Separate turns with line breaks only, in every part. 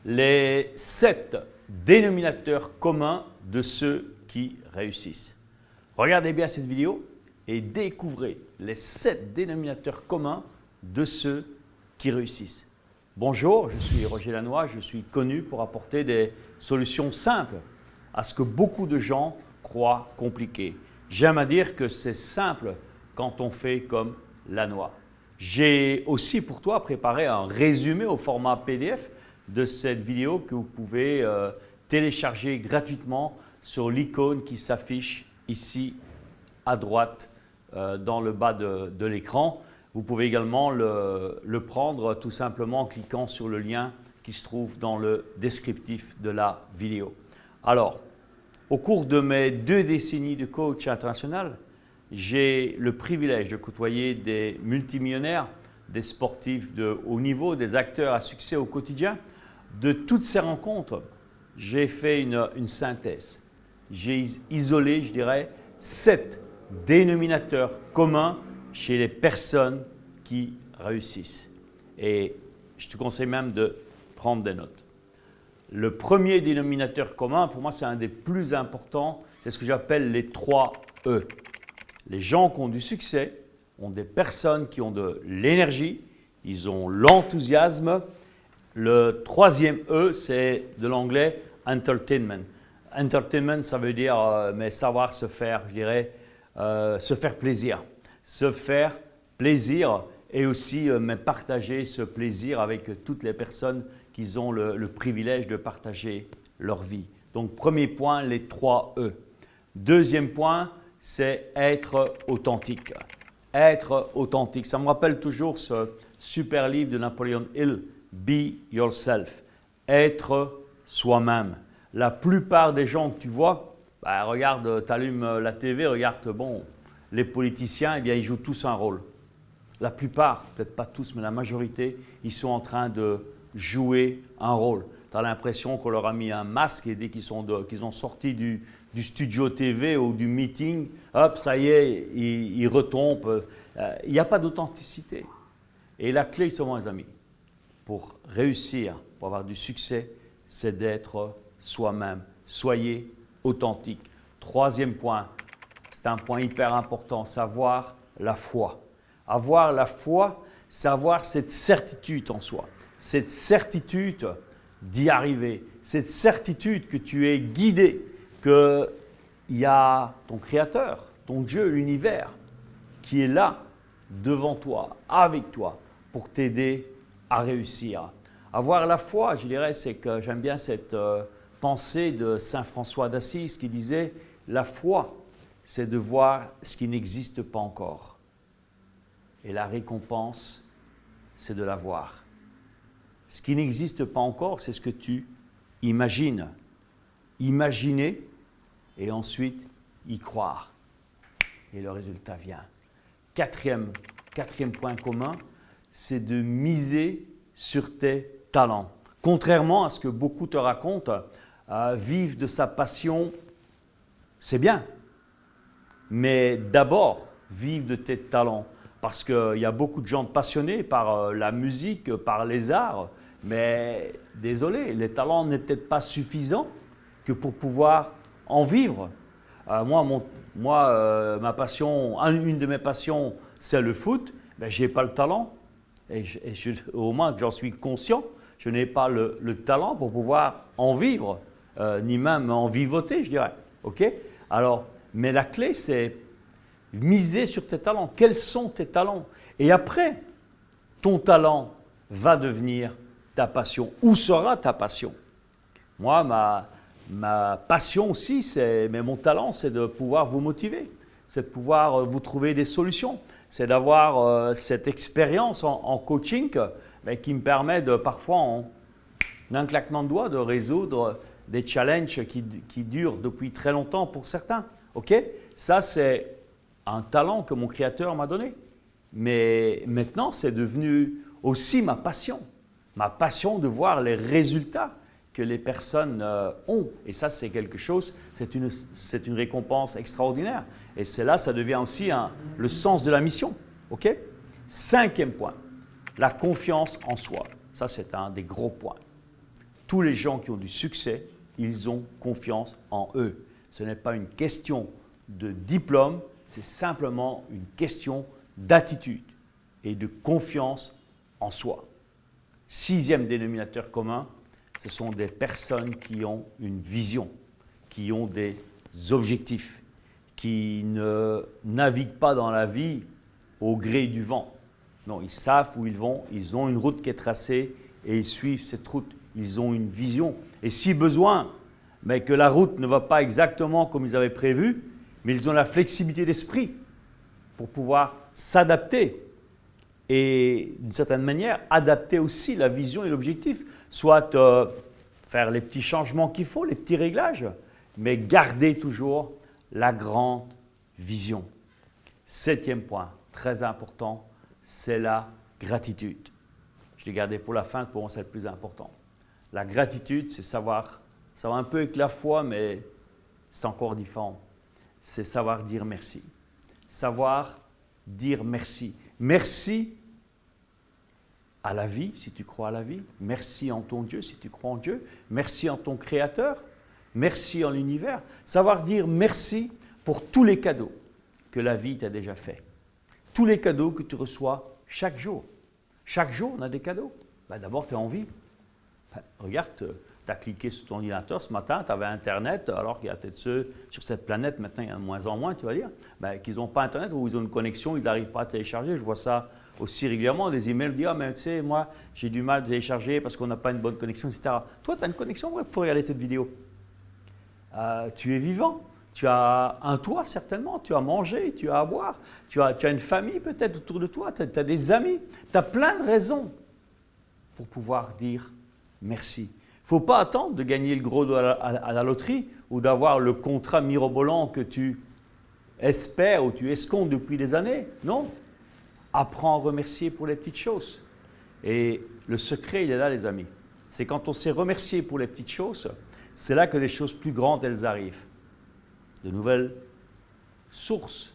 les 7 dénominateurs communs de ceux qui réussissent. Regardez bien cette vidéo et découvrez les 7 dénominateurs communs de ceux qui réussissent. Bonjour, je suis Roger Lannoy, je suis connu pour apporter des solutions simples à ce que beaucoup de gens croient compliqué. J'aime à dire que c'est simple quand on fait comme Lannoy. J'ai aussi pour toi préparé un résumé au format PDF de cette vidéo que vous pouvez télécharger gratuitement sur l'icône qui s'affiche ici à droite dans le bas de l'écran. Vous pouvez également le prendre tout simplement en cliquant sur le lien qui se trouve dans le descriptif de la vidéo. Alors, au cours de mes 2 décennies de coach international, j'ai le privilège de côtoyer des multimillionnaires, des sportifs de haut niveau, des acteurs à succès au quotidien. De toutes ces rencontres, j'ai fait une synthèse. J'ai isolé, je dirais, 7 dénominateurs communs chez les personnes qui réussissent. Et je te conseille même de prendre des notes. Le premier dénominateur commun, pour moi, c'est un des plus importants, c'est ce que j'appelle les 3 E. Les gens qui ont du succès ont des personnes qui ont de l'énergie, ils ont l'enthousiasme. Le 3e E, c'est de l'anglais entertainment. Entertainment, ça veut dire mais savoir se faire, je dirais, se faire plaisir. Se faire plaisir et aussi mais partager ce plaisir avec toutes les personnes qui ont le privilège de partager leur vie. Donc, premier point, les 3 E. Deuxième point, c'est être authentique. Être authentique. Ça me rappelle toujours ce super livre de Napoleon Hill, Be Yourself. Être soi-même. La plupart des gens que tu vois, regarde, tu allumes la TV, regarde, bon, les politiciens, eh bien, ils jouent tous un rôle. La plupart, peut-être pas tous, mais la majorité, ils sont en train de jouer un rôle. Tu as l'impression qu'on leur a mis un masque et dès qu'ils ont sorti du studio TV ou du meeting, hop, ça y est, ils retombent. Il n'y a pas d'authenticité. Et la clé, justement, les amis, pour réussir, pour avoir du succès, c'est d'être soi-même. Soyez authentique. 3e point, c'est un point hyper important, savoir la foi. Avoir la foi, c'est avoir cette certitude en soi, cette certitude d'y arriver, cette certitude que tu es guidé, qu'il y a ton Créateur, ton Dieu, l'univers, qui est là, devant toi, avec toi, pour t'aider à réussir. Avoir la foi, je dirais, c'est que j'aime bien cette pensée de Saint François d'Assise qui disait « La foi, c'est de voir ce qui n'existe pas encore. Et la récompense, c'est de la voir. » Ce qui n'existe pas encore, c'est ce que tu imagines. Imaginer et ensuite y croire. Et le résultat vient. Quatrième point commun, c'est de miser sur tes talents. Contrairement à ce que beaucoup te racontent, vivre de sa passion, c'est bien. Mais d'abord, vivre de tes talents. Parce qu'il y a beaucoup de gens passionnés par la musique, par les arts, mais désolé, les talents n'est peut-être pas suffisant que pour pouvoir en vivre. Ma passion, une de mes passions, c'est le foot. Ben, je n'ai pas le talent, au moins que j'en suis conscient, je n'ai pas le talent pour pouvoir en vivre, ni même en vivoter, je dirais. Okay? Alors, mais la clé, c'est miser sur tes talents. Quels sont tes talents? Et après, ton talent va devenir ta passion. Où sera ta passion? Moi, ma passion aussi, mais mon talent, c'est de pouvoir vous motiver. C'est de pouvoir vous trouver des solutions. C'est d'avoir cette expérience en coaching qui me permet de parfois, en un claquement de doigts, de résoudre des challenges qui durent depuis très longtemps pour certains. Okay? Ça, c'est un talent que mon Créateur m'a donné. Mais maintenant, c'est devenu aussi ma passion. Ma passion de voir les résultats que les personnes ont. Et ça, c'est quelque chose, c'est une récompense extraordinaire. Et c'est là, ça devient aussi le sens de la mission. OK? 5e point, la confiance en soi. Ça, c'est un des gros points. Tous les gens qui ont du succès, ils ont confiance en eux. Ce n'est pas une question de diplôme, c'est simplement une question d'attitude et de confiance en soi. Sixième dénominateur commun, ce sont des personnes qui ont une vision, qui ont des objectifs, qui ne naviguent pas dans la vie au gré du vent. Non, ils savent où ils vont, ils ont une route qui est tracée et ils suivent cette route. Ils ont une vision. Et si besoin, mais que la route ne va pas exactement comme ils avaient prévu, mais ils ont la flexibilité d'esprit pour pouvoir s'adapter et d'une certaine manière adapter aussi la vision et l'objectif. Soit faire les petits changements qu'il faut, les petits réglages, mais garder toujours la grande vision. Septième point, très important, c'est la gratitude. Je l'ai gardé pour la fin, pour moi c'est le plus important. La gratitude, c'est savoir, ça va un peu avec la foi, mais c'est encore différent. C'est savoir dire merci. Savoir dire merci. Merci à la vie, si tu crois à la vie. Merci en ton Dieu, si tu crois en Dieu. Merci en ton Créateur. Merci en l'univers. Savoir dire merci pour tous les cadeaux que la vie t'a déjà fait. Tous les cadeaux que tu reçois chaque jour. Chaque jour, on a des cadeaux. Ben, d'abord, tu es en vie. Ben, regarde, tu as cliqué sur ton ordinateur ce matin, tu avais Internet, alors qu'il y a peut-être ceux sur cette planète, maintenant il y en a de moins en moins, tu vas dire, ben, qu'ils n'ont pas Internet ou ils ont une connexion, ils n'arrivent pas à télécharger. Je vois ça aussi régulièrement, des emails disent « Ah, mais tu sais, moi, j'ai du mal à télécharger parce qu'on n'a pas une bonne connexion, etc. » Toi, tu as une connexion pour regarder cette vidéo. Tu es vivant, tu as un toit certainement, tu as mangé, tu as à boire, tu as une famille peut-être autour de toi, tu as des amis, tu as plein de raisons pour pouvoir dire merci. Il ne faut pas attendre de gagner le gros à la loterie ou d'avoir le contrat mirobolant que tu espères ou tu escomptes depuis des années. Non, apprends à remercier pour les petites choses. Et le secret, il est là, les amis. C'est quand on sait remercier pour les petites choses, c'est là que les choses plus grandes, elles arrivent. De nouvelles sources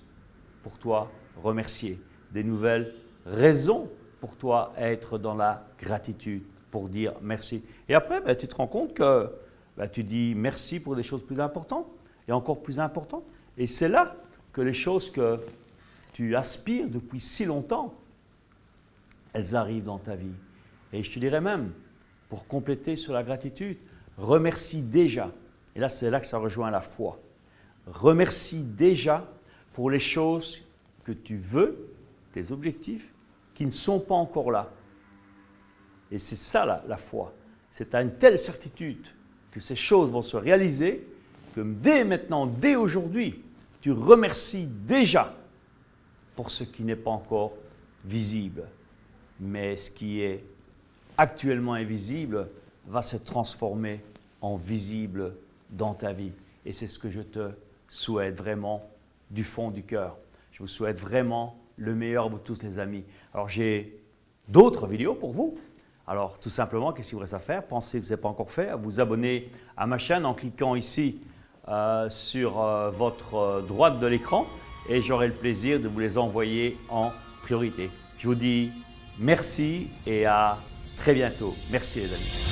pour toi remercier, des nouvelles raisons pour toi être dans la gratitude, pour dire merci. Et après, ben, tu te rends compte que ben, tu dis merci pour des choses plus importantes et encore plus importantes. Et c'est là que les choses que tu aspires depuis si longtemps, elles arrivent dans ta vie. Et je te dirais même, pour compléter sur la gratitude, remercie déjà, et là c'est là que ça rejoint la foi, remercie déjà pour les choses que tu veux, tes objectifs, qui ne sont pas encore là. Et c'est ça la foi. C'est à une telle certitude que ces choses vont se réaliser que dès maintenant, dès aujourd'hui, tu remercies déjà pour ce qui n'est pas encore visible. Mais ce qui est actuellement invisible va se transformer en visible dans ta vie. Et c'est ce que je te souhaite vraiment du fond du cœur. Je vous souhaite vraiment le meilleur, vous tous les amis. Alors j'ai d'autres vidéos pour vous. Alors tout simplement, qu'est-ce qu'il vous reste à faire? Pensez, vous n'avez pas encore fait, à vous abonner à ma chaîne en cliquant ici sur votre droite de l'écran et j'aurai le plaisir de vous les envoyer en priorité. Je vous dis merci et à très bientôt. Merci les amis.